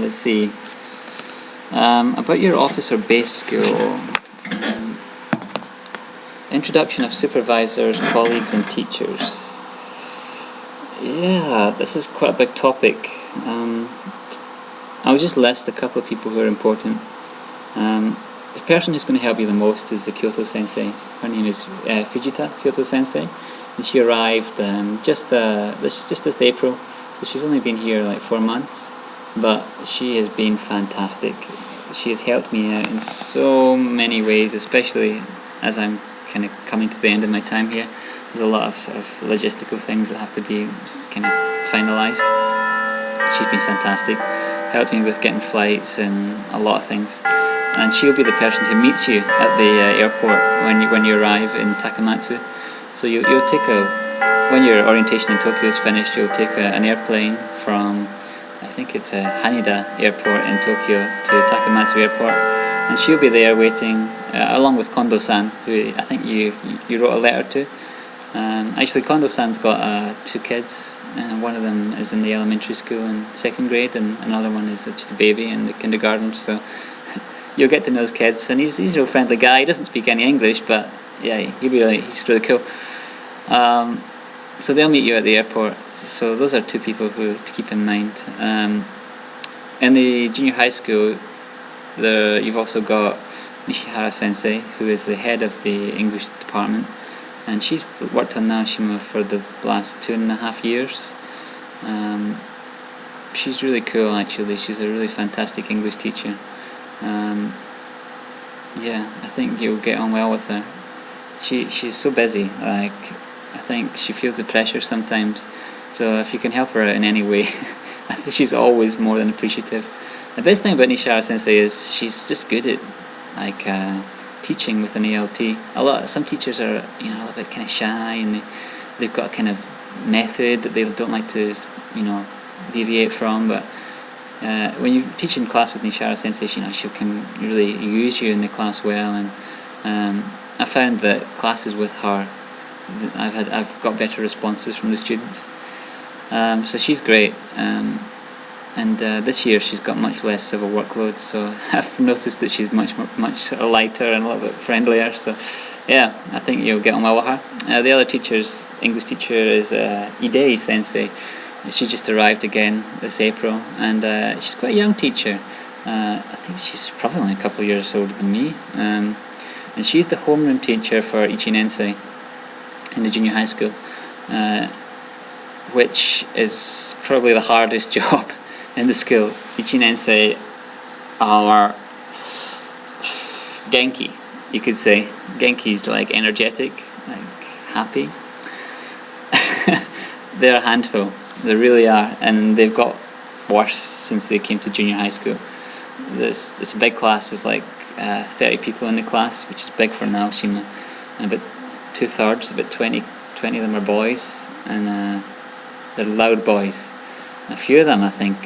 let's see. About your officer base school. Introduction of supervisors, colleagues and teachers. Yeah, this is quite a big topic. I'll just list a couple of people who are important. The person who's going to help you the most is the Kyoto Sensei. Her name is Fujita Kyoto Sensei, and she arrived just this April, so she's only been here like 4 months, but she has been fantastic. She has helped me out in so many ways, especially as I'm kind of coming to the end of my time here. There's a lot of sort of logistical things that have to be kind of finalised. She's been fantastic, helped me with getting flights and a lot of things. And she'll be the person who meets you at the airport when you arrive in Takamatsu. So you'll take when your orientation in Tokyo is finished, you'll take an airplane from, I think it's Haneda Airport in Tokyo to Takamatsu Airport, and she'll be there waiting along with Kondo-san, who I think you wrote a letter to. Actually, Kondo-san's got 2 kids. One of them is in the elementary school in 2nd grade, and another one is just a baby in the kindergarten. So you'll get to know his kids, and he's a real friendly guy. He doesn't speak any English, but yeah, he's really cool. So they'll meet you at the airport. So those are 2 people who to keep in mind. In the junior high school, you've also got Nishihara Sensei, who is the head of the English department, and she's worked on Naoshima for the last 2.5 years. She's really cool, actually. She's a really fantastic English teacher. Yeah, I think you'll get on well with her. She's so busy, like, I think she feels the pressure sometimes, so if you can help her out in any way, I think she's always more than appreciative. The best thing about Nishihara Sensei is she's just good at like teaching with an ALT. Some teachers are a little bit kind of shy, and they've got a kind of method that they don't like to deviate from, but when you teach in class with Nishihara Sensei, she can really use you in the class well, and I found that classes with her, I've got better responses from the students. So she's great, and this year she's got much less of a workload, so I've noticed that she's much lighter and a little bit friendlier. So yeah, I think you'll get on well with her. The other English teacher is Idei Sensei. She just arrived again this April, and she's quite a young teacher. I think she's probably only a couple of years older than me, and she's the homeroom teacher for Ichinensei in the junior high school, which is probably the hardest job in the school. Ichinensei are Genki, you could say. Genki's like energetic, like happy. They're a handful. They really are, and they've got worse since they came to junior high school. This big class is like 30 people in the class, which is big for Naoshima, and about 2/3, about 20 of them are boys, and they're loud boys. A few of them, I think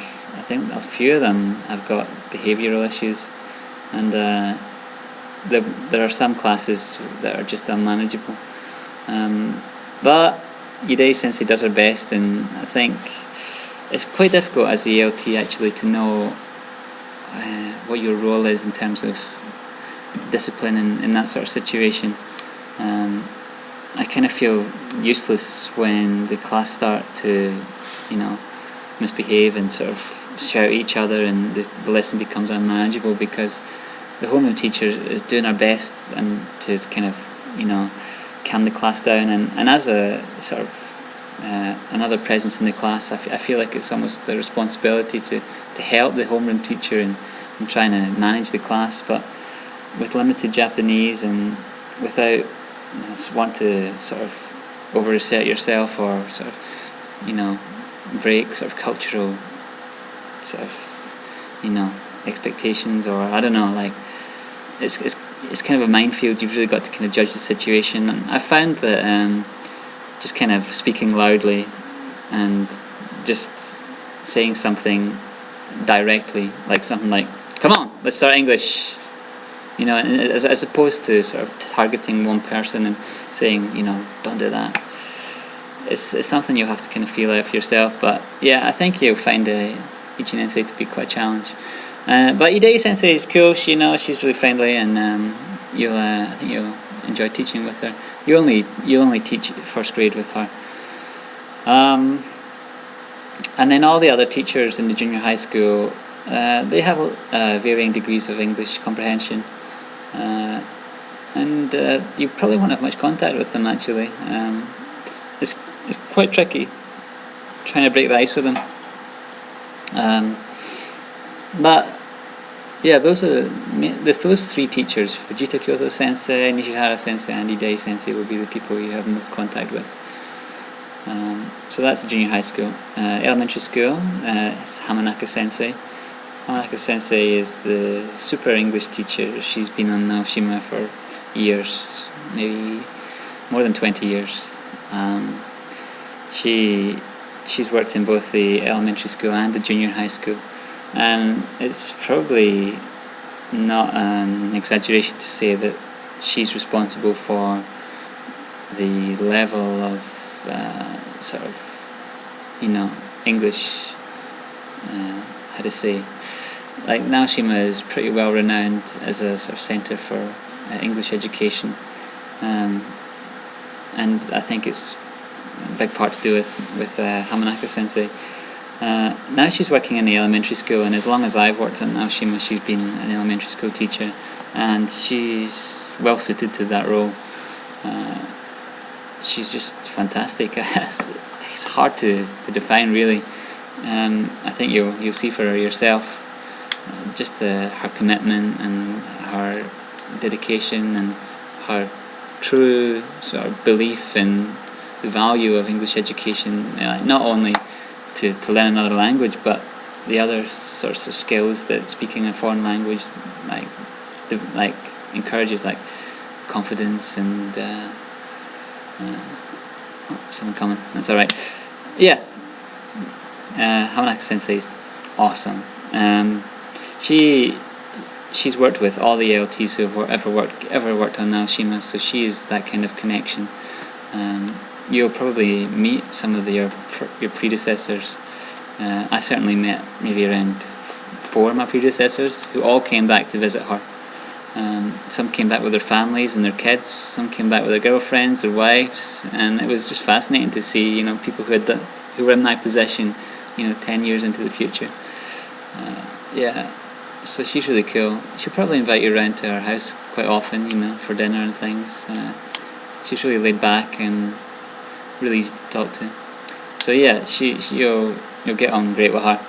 a few of them have got behavioural issues, and there are some classes that are just unmanageable. But Idei Sensei does her best, and I think it's quite difficult as the ALT actually to know what your role is in terms of discipline in that sort of situation. I kind of feel useless when the class start to misbehave and sort of shout at each other, and the lesson becomes unmanageable, because the homeroom teacher is doing her best and to kind of calm the class down, and as a sort of another presence in the class, I feel like it's almost a responsibility to help the homeroom teacher in trying to manage the class, but with limited Japanese and without want to sort of over-assert yourself or sort of break sort of cultural sort of expectations, or I don't know, like it's kind of a minefield. You've really got to kind of judge the situation, and I found that just kind of speaking loudly and just saying something directly, like something like, "Come on, let's start English," as opposed to sort of targeting one person and saying, "Don't do that." It's something you'll have to kind of feel out for yourself. But yeah, I think you'll find Sensei to be quite a challenge. But Hideki Sensei is cool. She's really friendly, and I think you'll enjoy teaching with her. You only teach first grade with her. And then all the other teachers in the junior high school, they have varying degrees of English comprehension, and you probably won't have much contact with them actually. It's quite tricky trying to break the ice with them. But yeah, those three teachers, Fujita Kyoto Sensei, Nishihara Sensei, and Hideki Sensei, will be the people you have most contact with. So that's junior high school. Elementary school, it's Hamanaka Sensei. Hamanaka Sensei is the super English teacher. She's been on Naoshima for years, maybe more than 20 years. She's worked in both the elementary school and the junior high school, and it's probably not an exaggeration to say that she's responsible for the level of English, how to say, like Naoshima is pretty well renowned as a sort of centre for English education, and I think it's a big part to do with Hamanaka Sensei. Now she's working in the elementary school, and as long as I've worked at Naoshima, she's been an elementary school teacher, and she's well suited to that role. She's just fantastic. It's hard to define really. I think you'll see for yourself just her commitment and her dedication and her true sort of belief in the value of English education, not only to learn another language, but the other sorts of skills that speaking a foreign language like encourages, like confidence and someone coming. That's all right. Yeah, Hamanaka Sensei is awesome. She's worked with all the ALTs who have ever worked on Naoshima, so she is that kind of connection. You'll probably meet some of your predecessors. I certainly met maybe around 4 of my predecessors who all came back to visit her. Some came back with their families and their kids. Some came back with their girlfriends, their wives, and it was just fascinating to see, people who were in my position, 10 years into the future. Yeah, so she's really cool. She'll probably invite you around to her house quite often, for dinner and things. She's really laid back and really easy to talk to. So yeah, you'll get on great with her.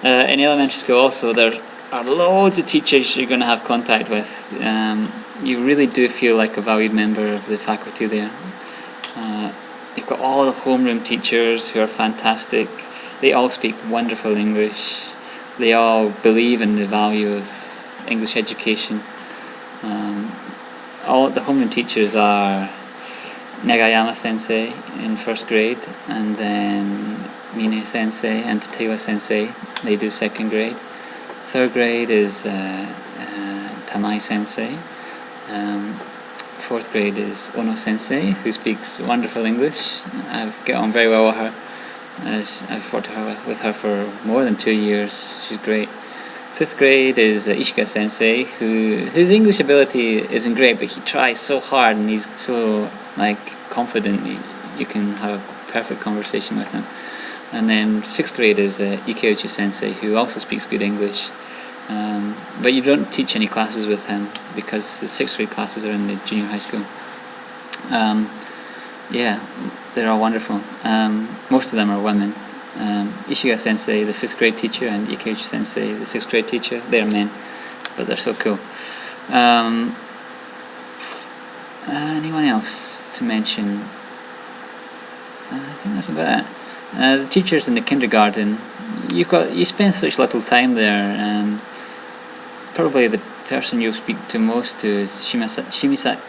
In elementary school also, there are loads of teachers you're going to have contact with. You really do feel like a valued member of the faculty there. You've got all the homeroom teachers who are fantastic. They all speak wonderful English. They all believe in the value of English education. All the homeroom teachers are Negayama Sensei in first grade, and then Mine Sensei and Tatewa Sensei, they do second grade. Third grade is Tamai Sensei. Fourth grade is Ono Sensei, who speaks wonderful English. I get on very well with her. I've worked with her for more than 2 years. She's great. Fifth grade is Ishika Sensei, whose English ability isn't great, but he tries so hard and he's so confident. You can have a perfect conversation with him. And then sixth grade is Ikeuchi Sensei, who also speaks good English. But you don't teach any classes with him because the sixth grade classes are in the junior high school. Yeah, they're all wonderful. Most of them are women. Ishiga Sensei, the fifth grade teacher, and Ikeuchi Sensei, the sixth grade teacher, they're men, but they're so cool. Anyone else to mention? I think that's about it. The teachers in the kindergarten, you spend such little time there. Probably the person you'll speak to most to is Shimasaki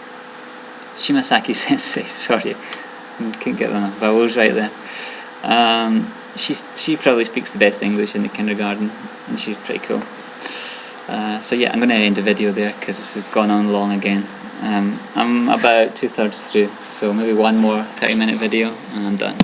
Sensei. Sorry, I couldn't get the vowels right there. She probably speaks the best English in the kindergarten, and she's pretty cool. So yeah, I'm going to end the video there because this has gone on long again. I'm about 2/3 through, so maybe one more 30-minute video and I'm done.